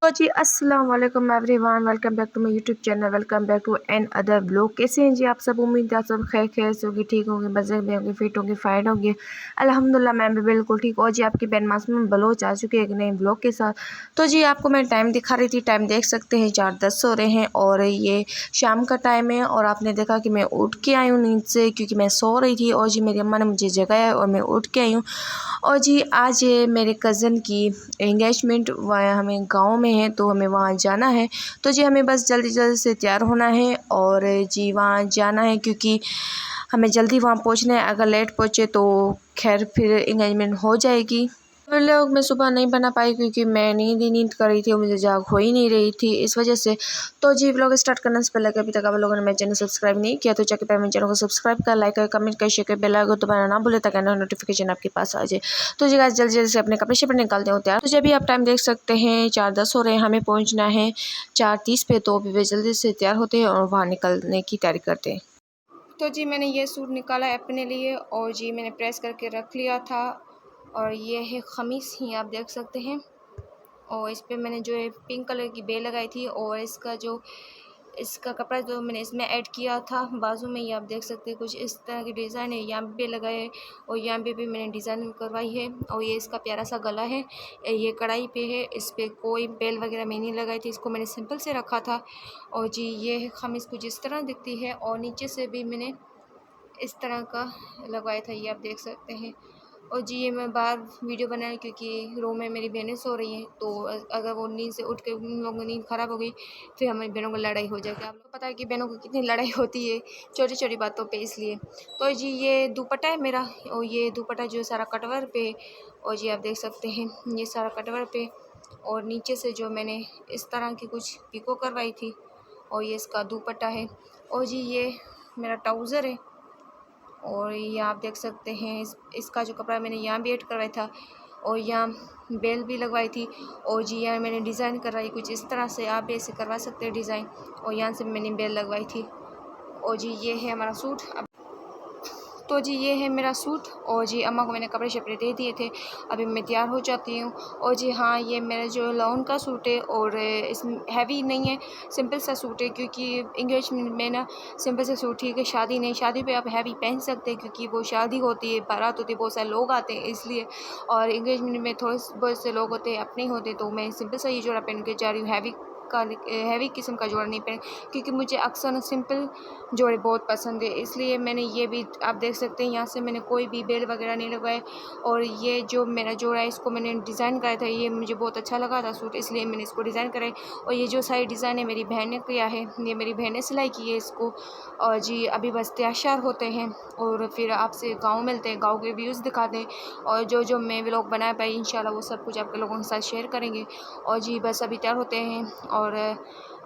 तो जी अस्सलाम वालेकुम everyone, welcome back to my YouTube channel, welcome back to another blog. कैसे हैं जी आप सब? उम्मीद है आप सब खैर खैर से होंगे, ठीक होंगे, मज़े में होंगे, फिट होंगे, फाइन होंगे। अल्हम्दुलिल्लाह मैं भी बिल्कुल ठीक। और जी आपकी बहन मासूम बलोच आ चुके हैं एक नए ब्लॉग के साथ। तो जी आपको मैं टाइम दिखा रही थी, टाइम देख सकते हैं 4:10 हो रहे हैं और ये शाम का टाइम है। और आपने देखा कि मैं उठ के आई हूँ नींद से, क्योंकि मैं सो रही थी और जी मेरी अम्मा ने मुझे जगाया और मैं उठ के आई हूँ। और जी आज मेरे कज़न की एंगेजमेंट हमें गांव में है, तो हमें वहाँ जाना है। तो जी हमें बस जल्दी जल्दी से तैयार होना है और जी वहाँ जाना है, क्योंकि हमें जल्दी वहाँ पहुँचना है। अगर लेट पहुँचे तो खैर फिर एंगेजमेंट हो जाएगी। व्लॉग मैं सुबह नहीं बना पाई क्योंकि मैं नींद कर रही थी और मुझे जाग हो ही नहीं रही थी, इस वजह से। तो जी व्लॉग स्टार्ट करने से पहले अभी तक आप लोगों ने मेरे चैनल सब्सक्राइब नहीं किया तो जाके पहले मेरे चैनल को सब्सक्राइब कर, लाइक कर, कमेंट कर, शेयर कर, बेल आइकन दबाना ना भूले ताकि नोटिफिकेशन आपके पास आ जाए। तो जी गाइस जल्दी जल्दी से अपने कपड़े शपड़े निकालते हो तैयार। तो जब भी आप टाइम देख सकते हैं 4:10 हो रहे हैं, हमें पहुँचना है 4:30 पे। तो अभी वे जल्दी से तैयार होते हैं और वहाँ निकलने की तैयारी करते हैं। तो जी मैंने ये सूट निकाला है अपने लिए और जी मैंने प्रेस करके रख लिया था। और ये है ख़मीस ही आप देख सकते हैं। और इस पे मैंने जो है पिंक कलर की बेल लगाई थी और इसका कपड़ा जो मैंने इसमें ऐड किया था बाजू में, ये आप देख सकते हैं कुछ इस तरह की डिज़ाइन है। यहाँ पे लगाए है और यहाँ पे भी मैंने डिज़ाइन करवाई है। और ये इसका प्यारा सा गला है, ये कढ़ाई पे है, इस पर कोई बेल वगैरह मैं नहीं लगाई थी, इसको मैंने सिंपल से रखा था। और जी ये है ख़मीस कुछ इस तरह दिखती है और नीचे से भी मैंने इस तरह का लगवाया था, ये आप देख सकते हैं। और जी ये मैं बाहर वीडियो बनाया क्योंकि रूम में मेरी बहनें सो रही हैं, तो अगर वो नींद से उठ के उन लोगों की नींद ख़राब हो गई फिर हमारी बहनों को लड़ाई हो जाएगी। आप लोग को पता है कि बहनों को कितनी लड़ाई होती है छोटी छोटी बातों पे, इसलिए। तो जी ये दुपट्टा है मेरा और ये दुपट्टा जो सारा कटवर पे। और जी आप देख सकते हैं ये सारा कटवर पे और नीचे से जो मैंने इस तरह की कुछ पिको करवाई थी और ये इसका दुपट्टा है। और जी ये मेरा ट्राउज़र है और ये आप देख सकते हैं इसका जो कपड़ा मैंने यहाँ भी ऐड करवाया था और यहाँ बेल भी लगवाई थी। और जी यहाँ मैंने डिज़ाइन करवाई कुछ इस तरह से, आप भी ऐसे करवा सकते हैं डिज़ाइन। और यहाँ से मैंने बेल लगवाई थी। और जी ये है हमारा सूट। तो जी ये है मेरा सूट और जी अम्मा को मैंने कपड़े शपड़े दे दिए थे, अभी मैं तैयार हो जाती हूँ। और जी हाँ ये मेरा जो लॉन का सूट है और इसमें हैवी नहीं है, सिंपल सा सूट है, क्योंकि इंगेजमेंट में ना सिंपल सा सूट ठीक है, शादी नहीं। शादी पे आप हैवी पहन सकते हैं क्योंकि वो शादी होती है, बारात होती है, बहुत सारे लोग आते हैं इसलिए। और इंगेजमेंट में थोड़े बहुत से लोग होते हैं अपने होते, तो मैं सिंपल सा ये जोड़ा पहन के जा रही हूँ। हैवी किस्म का जोड़ा नहीं पहन, क्योंकि मुझे अक्सर ना सिंपल जोड़े बहुत पसंद है, इसलिए मैंने ये भी आप देख सकते हैं यहाँ से मैंने कोई भी बेल वगैरह नहीं लगवाए। और ये जो मेरा जोड़ा है इसको मैंने डिज़ाइन कराया था, ये मुझे बहुत अच्छा लगा था सूट, इसलिए मैंने इसको डिज़ाइन कराई। और ये जो सारी डिज़ाइन है मेरी बहन ने किया है, ये मेरी बहन ने सिलाई की है इसको। और जी अभी बस तैयार होते हैं और फिर आपसे गाँव मिलते हैं, गाँव के व्यूज़ दिखाते हैं और जो जो मैं व्लॉग बना पाई इंशाल्लाह वो सब कुछ आपके लोगों के साथ शेयर करेंगे। और जी बस अभी तैयार होते हैं और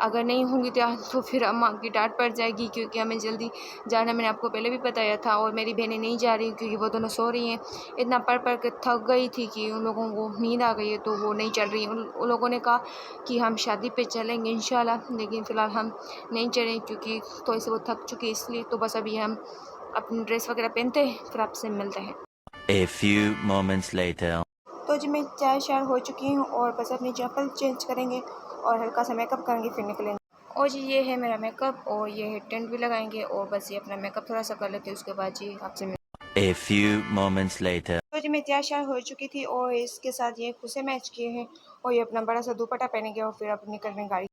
अगर नहीं होंगी तैयार तो फिर अम्मा की डांट पड़ जाएगी, क्योंकि हमें जल्दी जाना, मैंने आपको पहले भी बताया था। और मेरी बहनें नहीं जा रही क्योंकि वो दोनों सो रही हैं, इतना पढ़ के थक गई थी कि उन लोगों को नींद आ गई है, तो वो नहीं चल रही। उन लोगों ने कहा कि हम शादी पे चलेंगे इंशाल्लाह, लेकिन फ़िलहाल हम नहीं चलें क्योंकि थोड़ी से वो थक चुकी है, इसलिए। तो बस अभी हम अपनी ड्रेस वगैरह पहनते हैं फिर आपसे मिलते हैं। A few moments later. तो जी मैं तैयार श्यार हो चुकी हूँ और बस अपनी चप्पल चेंज करेंगे और हल्का सा मेकअप करेंगे फिर निकलेंगे। और जी ये है मेरा मेकअप और ये है टेंट भी लगाएंगे और बस ये अपना मेकअप थोड़ा सा कर लेते हैं, उसके बाद जी आपसे मिल। A few moments later. तो जी मैं तैयार श्यार हो चुकी थी और इसके साथ ये खुसे मैच किए हैं और ये अपना बड़ा सा दुपट्टा पहनेंगे और फिर अब निकल रहे हैं गाड़ी।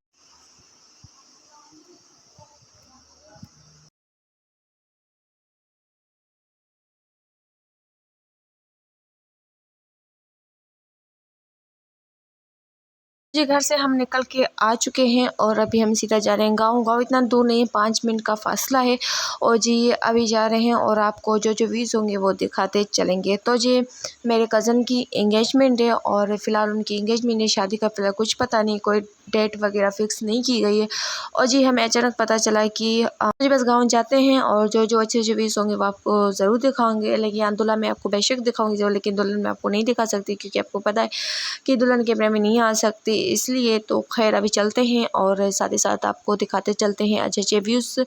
जी घर से हम निकल के आ चुके हैं और अभी हम सीधा जा रहे हैं गाँव इतना दूर नहीं है, 5 मिनट का फासला है। और जी अभी जा रहे हैं और आपको जो जो व्यूज़ होंगे वो दिखाते चलेंगे। तो जी मेरे कज़न की एंगेजमेंट है और फ़िलहाल उनकी एंगेजमेंट है, शादी का फ़िलहाल कुछ पता नहीं, कोई डेट वगैरह फ़िक्स नहीं की गई है। और जी हमें अचानक पता चला कि जी बस गाँव जाते हैं और जो जो अच्छे व्यूज़ होंगे वो आपको ज़रूर दिखाऊँगे। लेकिन यहाँ दुल्हन मैं आपको बेशक दिखाऊँगी ज़रूर, लेकिन दुल्हन मैं आपको नहीं दिखा सकती क्योंकि आपको पता है कि दुल्हन कैमरे में नहीं आ सकती, इसलिए। तो खैर अभी चलते हैं और साथ ही साथ आपको दिखाते चलते हैं अच्छे अच्छे व्यूज़।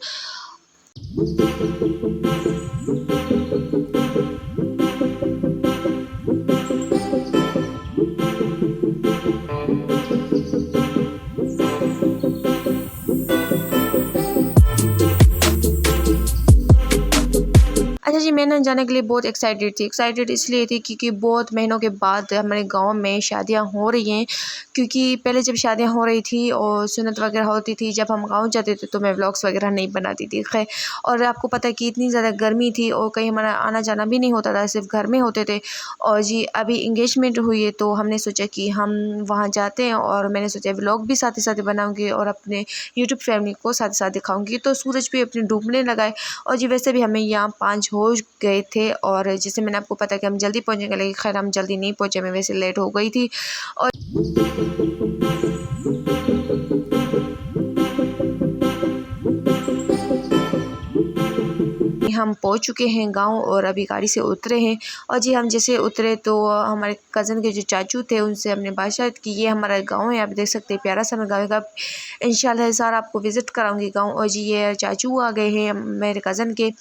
मैं ना जाने के लिए बहुत एक्साइटेड इसलिए थी क्योंकि बहुत महीनों के बाद हमारे गांव में शादियां हो रही हैं। क्योंकि पहले जब शादियां हो रही थी और सुन्नत वगैरह होती थी, जब हम गांव जाते थे तो मैं व्लॉग्स वगैरह नहीं बनाती थी। खैर, और आपको पता है कि इतनी ज़्यादा गर्मी थी और कहीं हमारा आना जाना भी नहीं होता था, सिर्फ घर में होते थे। और जी अभी इंगेजमेंट हुई है तो हमने सोचा कि हम वहाँ जाते हैं, और मैंने सोचा व्लॉग भी साथ ही साथ बनाऊँगी और अपने यूट्यूब फैमिली को साथ ही साथ दिखाऊँगी। तो सूरज भी अपने डूबने लगा है, और जी वैसे भी हमें यहाँ 5 हो गए थे, और जैसे मैंने आपको पता कि हम जल्दी पहुँचेंगे, लेकिन खैर हम जल्दी नहीं पहुँचे, मैं वैसे लेट हो गई थी। और हम पहुंच चुके हैं गांव और अभी गाड़ी से उतरे हैं। और जी हम जैसे उतरे तो हमारे कज़न के जो चाचू थे उनसे हमने बातचीत की, ये हमारा गांव है, आप देख सकते हैं प्यारा सा गाँव का। इंशाल्लाह सर आपको विज़िट कराऊंगी गांव। और जी ये चाचू आ गए हैं मेरे कज़न के,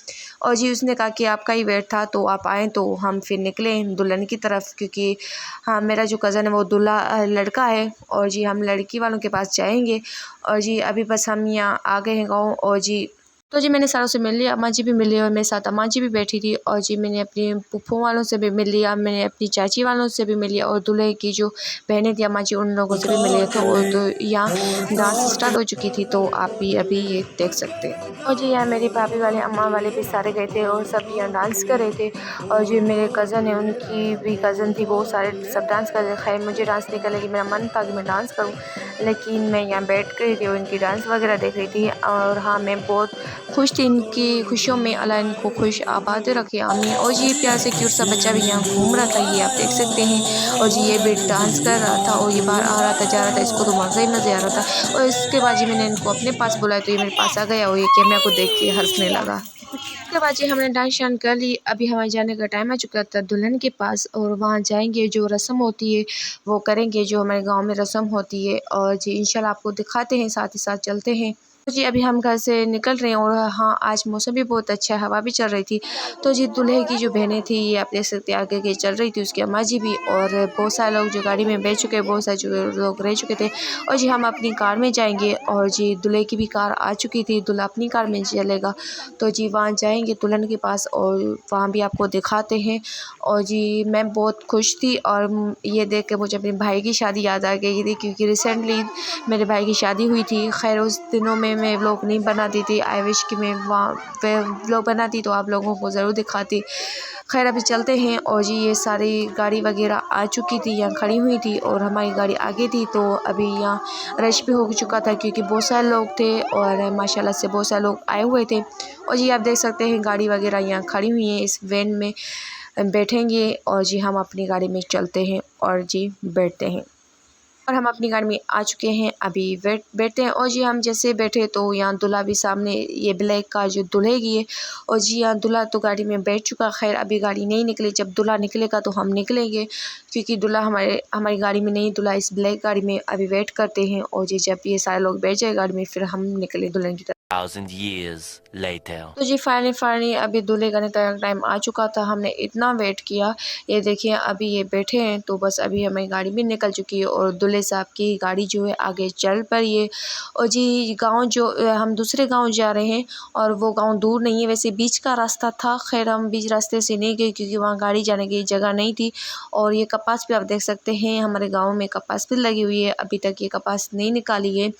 और जी उसने कहा कि आपका ही वेट था तो आप आएँ, तो हम फिर निकले दुल्हन की तरफ, क्योंकि हाँ मेरा जो कज़न है वो दूल्हा लड़का है, और जी हम लड़की वालों के पास जाएंगे। और जी अभी बस हम यहाँ आ गए हैं गाँव। और जी तो जी मैंने सारों से मिल लिया, अम्मा जी भी मिले और मेरे साथ अम्मा जी भी बैठी थी। और जी मैंने अपनी फूफो वालों से भी मिल लिया, मैंने अपनी चाची वालों से भी मिल लिया, और दूल्हे की जो बहनें थी अम्मा जी उन लोगों से भी मिल लिया था। और तो यहाँ डांस स्टार्ट हो चुकी थी, तो आप भी अभी ये देख सकते हैं। और जी यहाँ मेरी भाभी वाले अम्मा वाले भी सारे गए थे और सब यहाँ डांस कर रहे थे। और जी मेरे कज़न है उनकी भी कज़न थी, वो सारे सब डांस कर रहे थे। खैर मुझे डांस नहीं करने की मेरा मन था कि मैं डांस करूँ, लेकिन मैं यहाँ बैठ गई थी और इनकी डांस वगैरह देख रही थी। और हाँ मैं बहुत खुश थी, इनकी खुशियों में अल्लाह इनको खुश आबाद रखे, आमीन। और जी ये प्यार से क्यूट सा बच्चा भी यहाँ घूम रहा था, ये आप देख सकते हैं। और जी ये भी डांस कर रहा था और ये बाहर आ रहा था जा रहा था, इसको तो मज़ा ही मज़े आ रहा था। और इसके बाद जी मैंने इनको अपने पास बुलाया तो ये मेरे पास आ गया और ये कैमरा को देख के हंसने लगा। उसके बाद जी हमने डांस शान कर ली, अभी हमारे जाने का टाइम आ चुका था दुल्हन के पास, और वहाँ जाएंगे, जो रस्म होती है वो करेंगे, जो हमारे गांव में रस्म होती है। और जी इंशाल्लाह आपको दिखाते हैं, साथ ही साथ चलते हैं। तो जी अभी हम घर से निकल रहे हैं, और हाँ आज मौसम भी बहुत अच्छा है, हवा भी चल रही थी। तो जी दूल्हे की जो बहनें थी ये आप देख सकते हैं आगे आगे चल रही थी, उसकी अम्मा जी भी, और बहुत सारे लोग जो गाड़ी में बैठ चुके, बहुत सारे जो लोग रह चुके थे। और जी हम अपनी कार में जाएंगे, और जी दूल्हे की भी कार आ चुकी थी, दूल्हा अपनी कार में चलेगा। तो जी वहाँ जाएंगे दुल्हन के पास और वहाँ भी आपको दिखाते हैं। और जी मैं बहुत खुश थी, और ये देख के मुझे अपने भाई की शादी याद आ गई थी, क्योंकि रिसेंटली मेरे भाई की शादी हुई थी। खैर उस दिनों में मैं व्लॉग नहीं बनाती थी, आई विश कि मैं वहाँ पे व्लॉग बनाती तो आप लोगों को ज़रूर दिखाती। खैर अभी चलते हैं। और जी ये सारी गाड़ी वगैरह आ चुकी थी, यहाँ खड़ी हुई थी, और हमारी गाड़ी आगे थी। तो अभी यहाँ रश भी हो चुका था, क्योंकि बहुत सारे लोग थे और माशाल्लाह से बहुत सारे लोग आए हुए थे। और जी आप देख सकते हैं गाड़ी वगैरह यहाँ खड़ी हुई हैं, इस वैन में बैठेंगे, और जी हम अपनी गाड़ी में चलते हैं और जी बैठते हैं। और हम अपनी गाड़ी में आ चुके हैं, अभी बैठते हैं। और जी हम जैसे बैठे तो यहाँ दूल्हा भी सामने, ये ब्लैक कार जो दूल्हेगी है। और जी यहाँ दूल्हा तो गाड़ी में बैठ चुका। खैर अभी गाड़ी नहीं निकली, जब दूल्हा निकलेगा तो हम निकलेंगे, क्योंकि दूल्हा हमारी गाड़ी में नहीं, दूल्हा इस ब्लैक गाड़ी में अभी वेट करते हैं। और जी जब ये सारे लोग बैठ जाए गाड़ी में फिर हम निकले दुल्हन की तरफ। 1,000 years later. तो जी फाइनली अभी दूल्हे का टाइम आ चुका था, हमने इतना वेट किया। ये देखिए अभी ये बैठे हैं, तो बस अभी हमारी गाड़ी भी निकल चुकी है और दूल्हे साहब की गाड़ी जो है आगे चल पड़ी है। और जी गांव जो हम दूसरे गांव जा रहे हैं, और वो गांव दूर नहीं है, वैसे बीच का रास्ता था। खैर हम बीच रास्ते से नहीं गए, क्योंकि वहाँ गाड़ी जाने की जगह नहीं थी। और ये कपास भी आप देख सकते हैं, हमारे गाँव में कपास भी लगी हुई है, अभी तक ये कपास नहीं निकाली है,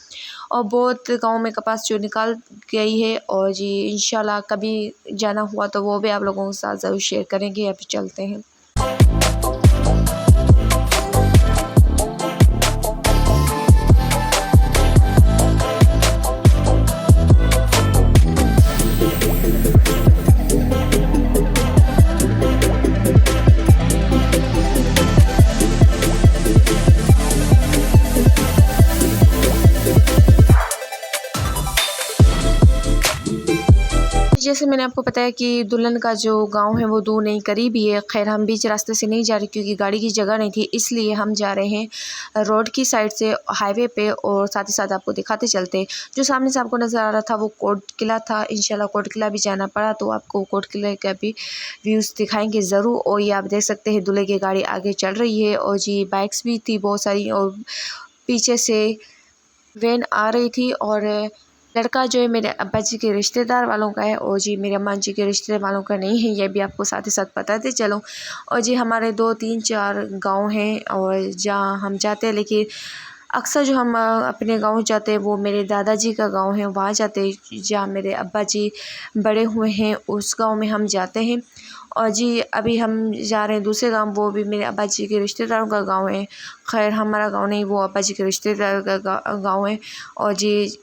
और बहुत गाँव में कपास जो निकाल गई है। और जी इंशाल्लाह कभी जाना हुआ तो वो भी आप लोगों के साथ ज़रूर शेयर करेंगे। अभी चलते हैं। जैसे मैंने आपको बताया कि दुल्हन का जो गांव है वो दूर नहीं करीब ही है। खैर हम बीच रास्ते से नहीं जा रहे, क्योंकि गाड़ी की जगह नहीं थी, इसलिए हम जा रहे हैं रोड की साइड से हाईवे पे। और साथ ही साथ आपको दिखाते चलते, जो सामने से आपको नज़र आ रहा था वो कोट किला था। इंशाल्लाह कोट किला भी जाना पड़ा तो आपको कोट किले का भी व्यूज़ दिखाएंगे ज़रूर। और ये आप देख सकते हैं दूल्हे की गाड़ी आगे चल रही है, और जी बाइक्स भी थी बहुत सारी, और पीछे से वैन आ रही थी। और लड़का जो है मेरे अब्बा जी के रिश्तेदार वालों का है और जी मेरे अम्मा जी के रिश्तेदार वालों का नहीं है, ये भी आपको साथ ही साथ बताते चलो। और जी हमारे 2 3 4 गांव हैं और जहाँ हम जाते हैं, लेकिन अक्सर जो हम अपने गांव जाते हैं वो मेरे दादाजी का गांव है, वहाँ जाते हैं जहाँ मेरे अब्बा जी बड़े हुए हैं, उस गांव में हम जाते हैं। और जी अभी हम जा रहे हैं दूसरे गांव, वो भी मेरे अब्बा जी के रिश्तेदारों का गांव है। खैर हमारा गांव नहीं, वो अब्बा जी के रिश्तेदार का गांव है। और जी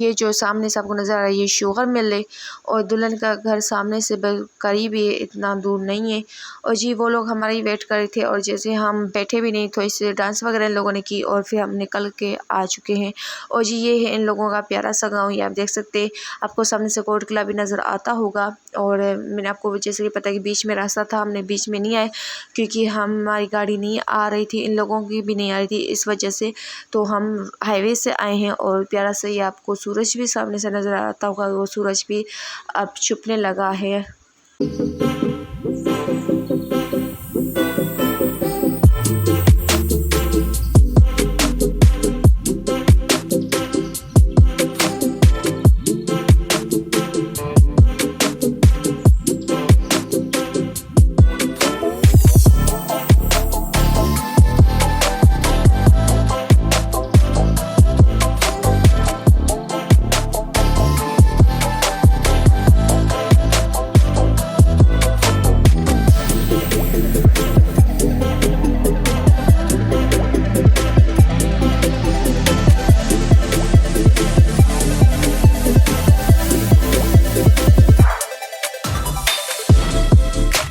ये जो सामने से आपको नज़र आ रहा है ये शुगर मिल है और दुल्हन का घर सामने से करीब ही है, इतना दूर नहीं है। और जी वो लोग हमारी वेट कर रहे थे और जैसे हम बैठे भी नहीं, थोड़ी सी डांस वगैरह इन लोगों ने की और फिर हम निकल के आ चुके हैं। और जी ये है इन लोगों का प्यारा सा गाँव, ये आप देख सकते हैं। आपको सामने से कोट किला भी नज़र आता होगा। और मैंने आपको जैसे कि पता है कि बीच में रास्ता था, हमने बीच में नहीं आए क्योंकि हमारी गाड़ी नहीं आ रही थी, इन लोगों की भी नहीं आ रही थी, इस वजह से तो हम हाईवे से आए हैं। और प्यारा सा ये आपको सूरज भी सामने से नज़र आता होगा, वो सूरज भी अब छुपने लगा है।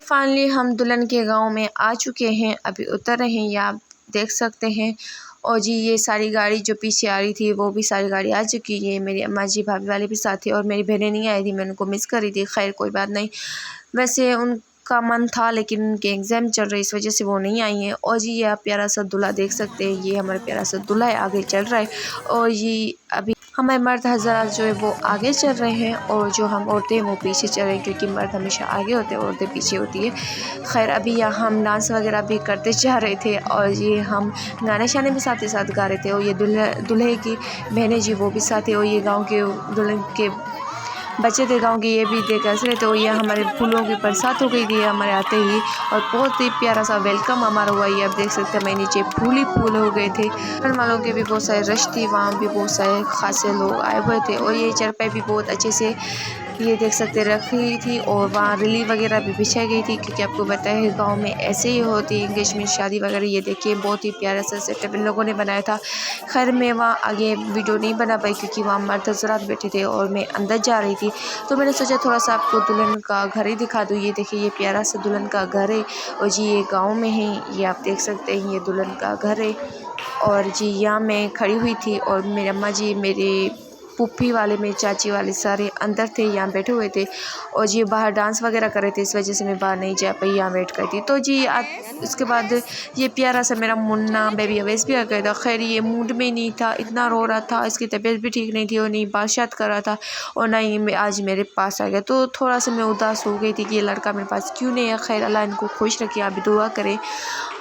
फाइनली हम दुल्हन के गांव में आ चुके हैं, अभी उतर रहे हैं, ये आप देख सकते हैं। और जी ये सारी गाड़ी जो पीछे आ रही थी वो भी सारी गाड़ी आ चुकी है। मेरी अम्मा जी भाभी वाले भी साथ थे और मेरी बहनें नहीं आई थी, मैं उनको मिस कर रही थी। खैर कोई बात नहीं, वैसे उनका मन था लेकिन उनके एग्ज़ाम चल रहे इस वजह से वो नहीं आई हैं। और जी ये आप प्यारा सा दूल्हा देख सकते हैं, ये हमारा प्यारा सा दूल्हा है, आगे चल रहा है। और ये अभी हमारे मर्द हज़रात जो है वो आगे चल रहे हैं और जो हम औरतें वो पीछे चल रहे हैं, क्योंकि मर्द हमेशा आगे होते हैं, औरतें पीछे होती है। खैर अभी यहाँ हम डांस वगैरह भी करते जा रहे थे और ये हम गाने शाने भी साथ ही साथ गा रहे थे। और ये दूल्हे की बहनें जी वो भी साथ है और ये गाँव के दुल्हन के बच्चे थे गांव के, ये भी देख हंस रहे थे। और ये हमारे फूलों की बरसात हो गई थी हमारे आते ही और बहुत ही प्यारा सा वेलकम हमारा हुआ। ये आप देख सकते हैं, मैं नीचे फूल ही फूल हो गए थे। घर वालों के भी बहुत सारे रश थी, वहाँ भी बहुत सारे खासे लोग आए हुए थे। और ये चरपाई भी बहुत अच्छे से ये देख सकते रखी थी और वहाँ रिली वगैरह भी बिछाई गई थी, क्योंकि आपको पता है गांव में ऐसे ही होती है इंगेजमेंट शादी वगैरह। ये देखिए बहुत ही प्यारा सा सेटअप इन लोगों ने बनाया था। खैर मैं वहाँ आगे वीडियो नहीं बना पाई क्योंकि वहाँ मर्द हज़रात बैठे थे और मैं अंदर जा रही थी, तो मैंने सोचा थोड़ा सा आपको दुल्हन का घर ही दिखा दूँ। ये देखिए ये प्यारा सा दुल्हन का घर है और जी ये गाँव में है, ये आप देख सकते हैं, ये दुल्हन का घर है। और जी यहाँ मैं खड़ी हुई थी और मेरी अम्मा जी, मेरे पुप्पी वाले, मेरे चाची वाले सारे अंदर थे, यहाँ बैठे हुए थे। और जी बाहर डांस वगैरह कर रहे थे, इस वजह से मैं बाहर नहीं जा पाई, यहाँ वेट कर थी। तो जी उसके बाद ये प्यारा सा मेरा मुन्ना बेबी अवैस भी आ गया था। खैर ये मूड में नहीं था, इतना रो रहा था, इसकी तबीयत भी ठीक नहीं थी और नहीं बात कर रहा था और ना ही आज मेरे पास आ गया। तो थोड़ा सा मैं उदास हो गई थी कि ये लड़का मेरे पास क्यों नहीं है। खैर अल्लाह इनको खुश रखे, आप भी दुआ करें,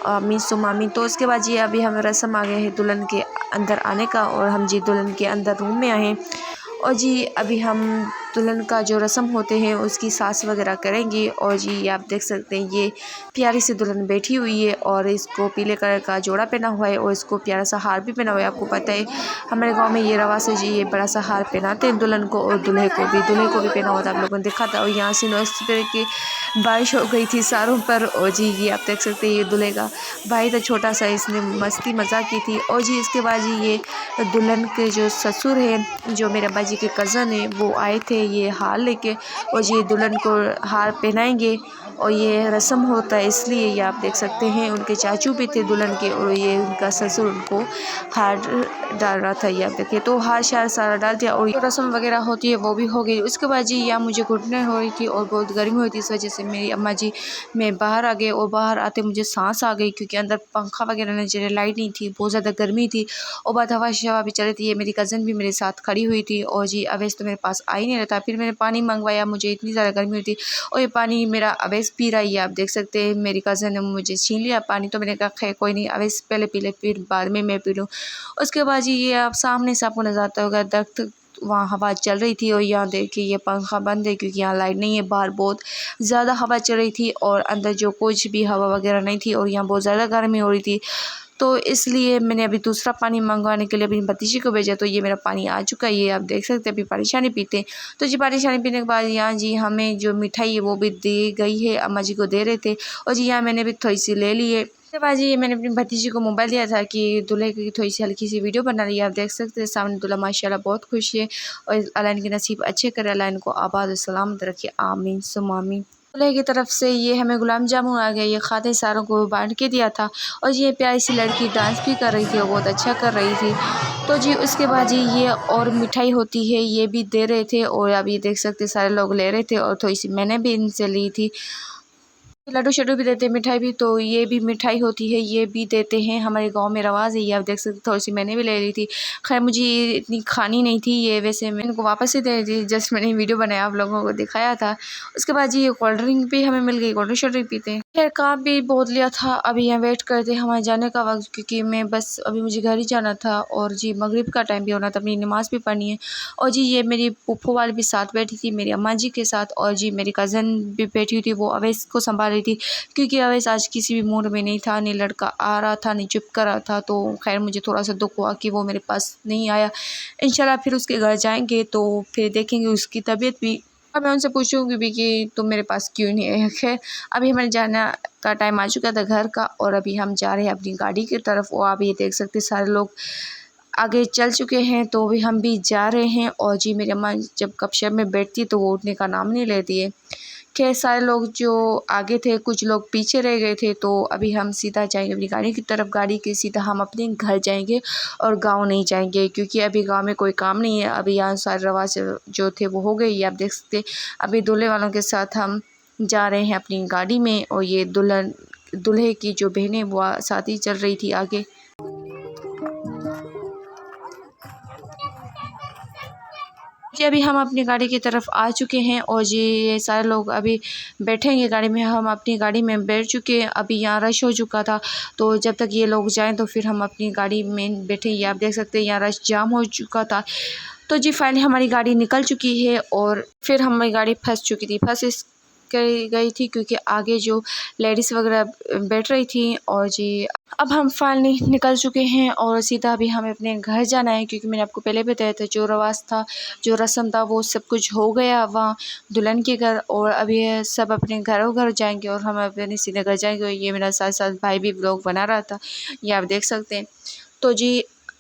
आमीन सुम्मा आमीन। तो उसके बाद जी अभी हमें रस्म आ गए हैं दुल्हन के अंदर आने का और हम जी दुल्हन के अंदर रूम में आए हैं। और जी अभी हम दुल्हन का जो रस्म होते हैं उसकी सास वगैरह करेंगे। और जी आप देख सकते हैं ये प्यारी सी दुल्हन बैठी हुई है और इसको पीले कलर का जोड़ा पहना हुआ है और इसको प्यारा सा हार भी पहना हुआ है। आपको पता है हमारे गांव में ये रवाज है जी, ये बड़ा सा हार पहनाते हैं दुल्हन को और दूल्हे को भी पहना हुआ था, आप लोगों ने देखा था। और यहाँ से इस तरह की बारिश हो गई थी सारों पर। और जी ये आप देख सकते हैं ये दूल्हे का भाई था छोटा सा, इसने मस्ती मजाक की थी। और जी इसके बाद जी ये दुल्हन के जो ससुर हैं, जो मेरे अब्बा जी के कज़न हैं, वो आए थे ये हार लेके और ये दुल्हन को हार पहनाएंगे। और ये रस्म होता है इसलिए ये आप देख सकते हैं उनके चाचू भी थे दुल्हन के और ये उनका ससुर उनको हार डाल रहा था, ये आप देखिए। तो हार शार सारा डाल दिया और रस्म वगैरह होती है वो भी हो गई। उसके बाद जी यहाँ मुझे घुटने हो रही थी और बहुत गर्मी हुई थी, इस वजह से मेरी अम्मा जी मैं बाहर आ गए और बाहर आते मुझे सांस आ गई क्योंकि अंदर पंखा वगैरह नहीं चल रहा, लाइट नहीं थी, बहुत ज़्यादा गर्मी थी और बाद हवा शवा भी चल रही थी। ये मेरी कज़न भी मेरे साथ खड़ी हुई थी और जी अवैस तो मेरे पास आ ही नहीं रहता। फिर मैंने पानी मंगवाया, मुझे इतनी ज़्यादा गर्मी हुई थी और ये पानी मेरा अवैस पी रहा है, आप देख सकते हैं। मेरी कज़न ने मुझे छीन लिया पानी, तो मैंने कहा खैर कोई नहीं, अवैस पहले पी ले फिर बाद में मैं पी लूँ। उसके बाद जी ये आप सामने से आपको नज़र आता होगा दरख्त, वहाँ हवा चल रही थी। और यहाँ देखिए ये पंखा बंद है क्योंकि यहाँ लाइट नहीं है। बाहर बहुत ज़्यादा हवा चल रही थी और अंदर जो कुछ भी हवा वगैरह नहीं थी और यहाँ बहुत ज़्यादा गर्मी हो रही थी। तो इसलिए मैंने अभी दूसरा पानी मंगवाने के लिए अपनी भतीजी को भेजा। तो ये मेरा पानी आ चुका है, ये आप देख सकते हैं। अभी परेशानी पीते हैं। तो जी परेशानी पीने के बाद यहाँ जी हमें जो मिठाई है वो भी दी गई है, अम्मा जी को दे रहे थे। और जी यहाँ मैंने भी थोड़ी सी ले ली है। उसके बाद जी मैंने अपनी भतीजी को मोबाइल दिया था कि दूल्हे की थोड़ी सी हल्की सी वीडियो बना रही है। आप देख सकते हैं सामने दूल्हा माशाल्लाह बहुत खुश है। और अल्लाह इनके नसीब अच्छे करे, अल्लाह इनको आबाद और सलामत रखे, आमीन सुम्मा आमीन। दूल्हे की तरफ से ये हमें गुलाब जामुन आ गया, ये खाते सारों को बांट के दिया था। और ये प्यारी सी लड़की डांस भी कर रही थी और बहुत अच्छा कर रही थी। तो जी उसके बाद जी ये और मिठाई होती है ये भी दे रहे थे। और अब ये देख सकते सारे लोग ले रहे थे और थोड़ी सी मैंने भी इनसे ली थी। लड्डू शड्डू भी देते हैं, मिठाई भी। तो ये भी मिठाई होती है, ये भी देते हैं, हमारे गांव में रवाज़ है। ये आप देख सकते, थोड़ी सी मैंने भी ले ली थी। खैर मुझे इतनी खानी नहीं थी ये, वैसे मैं इनको वापस ही दे दी। जस्ट मैंने वीडियो बनाया, आप लोगों को दिखाया था। उसके बाद जी ये कोल्ड ड्रिंक भी हमें मिल गई, कोल्ड ड्रिंक शोल्ड ड्रिंक पीते हैं। खैर काम भी बहुत लिया था, अभी यहाँ वेट करते हमारे जाने का वक्त, क्योंकि मैं बस अभी मुझे घर ही जाना था। और जी मगरिब का टाइम भी होना था, अपनी नमाज़ भी पढ़नी है। और जी ये मेरी पुप्पो वाली भी साथ बैठी थी, मेरी अम्मा जी के साथ। और जी मेरी कज़न भी बैठी हुई थी, वो अवैस को संभाल रही थी क्योंकि अवैस आज किसी भी मूड में नहीं था, नहीं लड़का आ रहा था नहीं चुप कर रहा था। तो खैर मुझे थोड़ा सा दुख हुआ कि वो मेरे पास नहीं आया। इंशाल्लाह फिर उसके घर जाएंगे तो फिर देखेंगे उसकी तबीयत भी। अब मैं उनसे पूछूंगी भी कि तुम मेरे पास क्यों नहीं आए। खैर अभी हमारे जाना का टाइम आ चुका था घर का, और अभी हम जा रहे हैं अपनी गाड़ी की तरफ। और आप ये देख सकते सारे लोग आगे चल चुके हैं, तो अभी हम भी जा रहे हैं। और जी मेरी अम्मा जब गपशप में बैठती तो वो उठने का नाम नहीं लेती है। खैर सारे लोग जो आगे थे, कुछ लोग पीछे रह गए थे। तो अभी हम सीधा जाएंगे अपनी गाड़ी की तरफ, गाड़ी के सीधा हम अपने घर जाएंगे और गांव नहीं जाएंगे, क्योंकि अभी गांव में कोई काम नहीं है। अभी यहाँ सारे रवाज जो थे वो हो गए, ये आप देख सकते। अभी दूल्हे वालों के साथ हम जा रहे हैं अपनी गाड़ी में। और ये दूल्हे की जो बहनें वो साथ ही चल रही थी आगे। जी अभी हम अपनी गाड़ी की तरफ आ चुके हैं। और जी ये सारे लोग अभी बैठेंगे गाड़ी में, हम अपनी गाड़ी में बैठ चुके हैं। अभी यहाँ रश हो चुका था, तो जब तक ये लोग जाएं तो फिर हम अपनी गाड़ी में बैठे। ये आप देख सकते हैं यहाँ रश जाम हो चुका था। तो जी फाइनली हमारी गाड़ी निकल चुकी है और फिर हमारी गाड़ी फंस चुकी थी, फंस गई थी क्योंकि आगे जो लेडीज़ वगैरह बैठ रही थी। और जी अब हम फाइनली निकल चुके हैं और सीधा अभी हमें अपने घर जाना है, क्योंकि मैंने आपको पहले बताया था जो रवाज था, जो रस्म था, वो सब कुछ हो गया वहाँ दुल्हन के घर। और अभी सब अपने घरों घर जाएंगे और हम अपने सीधे घर जाएंगे। और ये मेरा साथ साथ भाई भी व्लॉग बना रहा था, ये आप देख सकते हैं। तो जी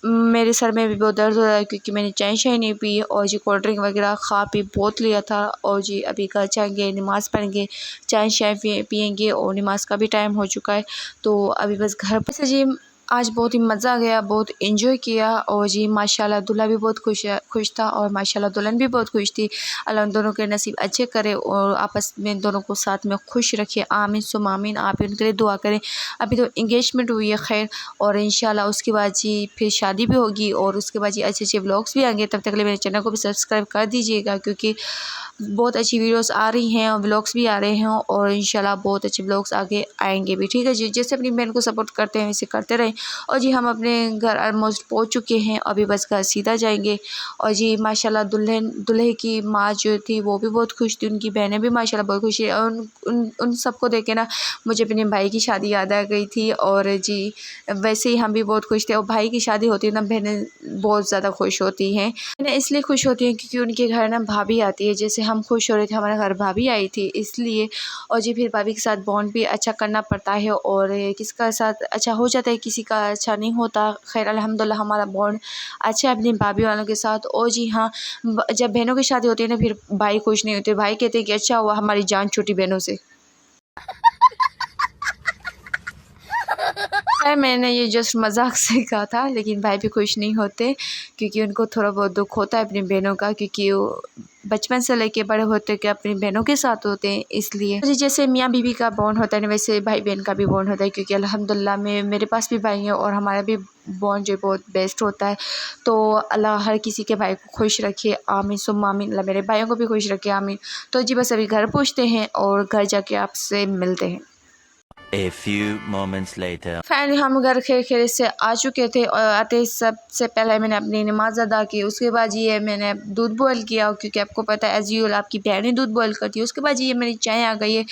मेरे सर में भी बहुत दर्द हो रहा है क्योंकि मैंने चाय शाय नहीं पी। और जी कोल्ड ड्रिंक वगैरह खा पी बहुत लिया था। और जी अभी घर जाएंगे, नमाज़ पढ़ेंगे, चाय शाय पियेंगे और नमाज़ का भी टाइम हो चुका है। तो अभी बस घर पर से जी आज बहुत ही मज़ा आ गया, बहुत एंजॉय किया। और जी माशाल्लाह दूल्हा भी बहुत खुश था और माशाल्लाह दुल्हन भी बहुत खुश थी। अल्लाह उन दोनों के नसीब अच्छे करे और आपस में दोनों को साथ में खुश रखे, आमीन सुम आमीन। आप उनके लिए दुआ करें। अभी तो इंगेजमेंट हुई है खैर, और इंशाल्लाह उसके बाद जी फिर शादी भी होगी और उसके बाद जी अच्छे अच्छे व्लॉग्स भी आएंगे। तब तक के लिए मेरे चैनल को भी सब्सक्राइब कर दीजिएगा, क्योंकि बहुत अच्छी वीडियोस आ रही हैं और व्लॉग्स भी आ रहे हैं। और इंशाल्लाह बहुत अच्छे व्लॉग्स आगे आएंगे भी, ठीक है जी। जैसे अपनी बहन को सपोर्ट करते हैं वैसे करते रहें। और जी हम अपने घर ऑलमोस्ट पहुंच चुके हैं, अभी बस घर सीधा जाएंगे। और जी माशाल्लाह दूल्हे की माँ जो थी वो भी बहुत खुश थी, उनकी बहनें भी माशाल्लाह बहुत खुश है। और उन सबको देख के ना मुझे अपने भाई की शादी याद आ गई थी। और जी वैसे ही हम भी बहुत खुश थे। और भाई की शादी होती है ना, बहनें बहुत ज़्यादा खुश होती हैं। बहनें इसलिए खुश होती हैं क्योंकि उनके घर ना भाभी आती है, जैसे हम खुश हो रहे थे हमारे घर भाभी आई थी इसलिए। और जी फिर भाभी के साथ बॉन्ड भी अच्छा करना पड़ता है, और किसका साथ अच्छा हो जाता है किसी का अच्छा नहीं होता। खैर अल्हम्दुलिल्लाह हमारा बॉन्ड अच्छा है अपनी भाभी वालों के साथ। और जी हाँ जब बहनों की शादी होती है ना फिर भाई खुश नहीं होते, भाई कहते हैं कि अच्छा हुआ हमारी जान छूटी बहनों से। खैर मैंने ये जस्ट मजाक से कहा था, लेकिन भाई भी खुश नहीं होते क्योंकि उनको थोड़ा बहुत दुख होता है अपनी बहनों का, क्योंकि वो बचपन से लेके बड़े होते कि अपनी बहनों के साथ होते हैं इसलिए। मुझे जैसे मियाँ बीवी का बॉन्ड होता है ना, वैसे भाई बहन का भी बॉन्ड होता है, क्योंकि अल्हम्दुलिल्लाह में मेरे पास भी भाई है और हमारा भी बॉन्ड जो बहुत बेस्ट होता है। तो अल्लाह हर किसी के भाई को खुश रखे, आमीन सुम्मा आमीन। अल्लाह मेरे भाइयों को भी खुश रखे, आमीन। तो जी बस अभी घर पहुँचते हैं और घर जाके आपसे मिलते हैं। A few moments later. Finally हम घर खैर से आ चुके थे और आते सबसे पहले मैंने अपनी नमाज़ अदा की। उसके बाद ये मैंने दूध बॉयल किया, क्योंकि आपको पता है एज़ यूजुअल आपकी बहनें दूध बॉयल करती है। उसके बाद ये मेरी चाय आ गई है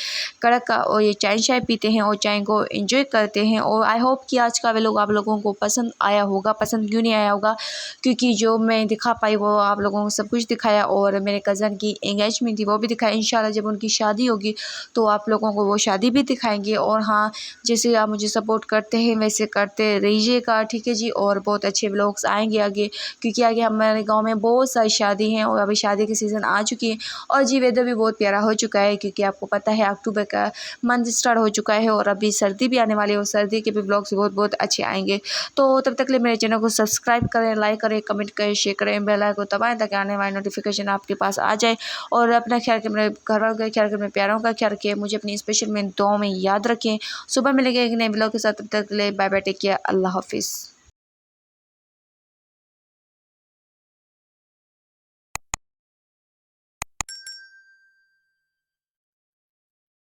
कड़क का, और ये चाय पीते हैं और चाय को एंजॉय करते हैं। और आई होप कि आज का व्लॉग आप लोगों को पसंद आया होगा। पसंद क्यों नहीं आया होगा, क्योंकि जो मैं दिखा पाई वो आप लोगों को सब कुछ दिखाया, और मेरे कज़न की एंगेजमेंट थी वो भी दिखाया। इंशाल्लाह जब उनकी शादी होगी तो आप लोगों को वो शादी भी दिखाएंगे। और हाँ, जैसे आप मुझे सपोर्ट करते हैं वैसे करते रहिएगा, ठीक है जी। और बहुत अच्छे व्लॉग्स आएंगे आगे, क्योंकि आगे हमारे गांव में बहुत सारी शादी हैं और अभी शादी की सीज़न आ चुकी है। और जी वेदर भी बहुत प्यारा हो चुका है, क्योंकि आपको पता है अक्टूबर का मंथ स्टार्ट हो चुका है और अभी सर्दी भी आने वाली है, और सर्दी के भी व्लॉग्स बहुत बहुत अच्छे आएंगे। तो तब तक के लिए मेरे चैनल को सब्सक्राइब करें, लाइक करें, कमेंट करें, शेयर करें, बेल आइकन को दबाएं ताकि आने वाली नोटिफिकेशन आपके पास आ जाए। और अपना ख्याल रखें, मेरे घर वालों का ख्याल रखें, मेरे प्यारों का ख्याल रखें, मुझे अपनी स्पेशल में दुआओं में याद रखें। सुबह मिलेंगे एक नए व्लॉग के साथ, तब तक के लिए बाय बाय, टेक केयर, अल्लाह हाफिज़।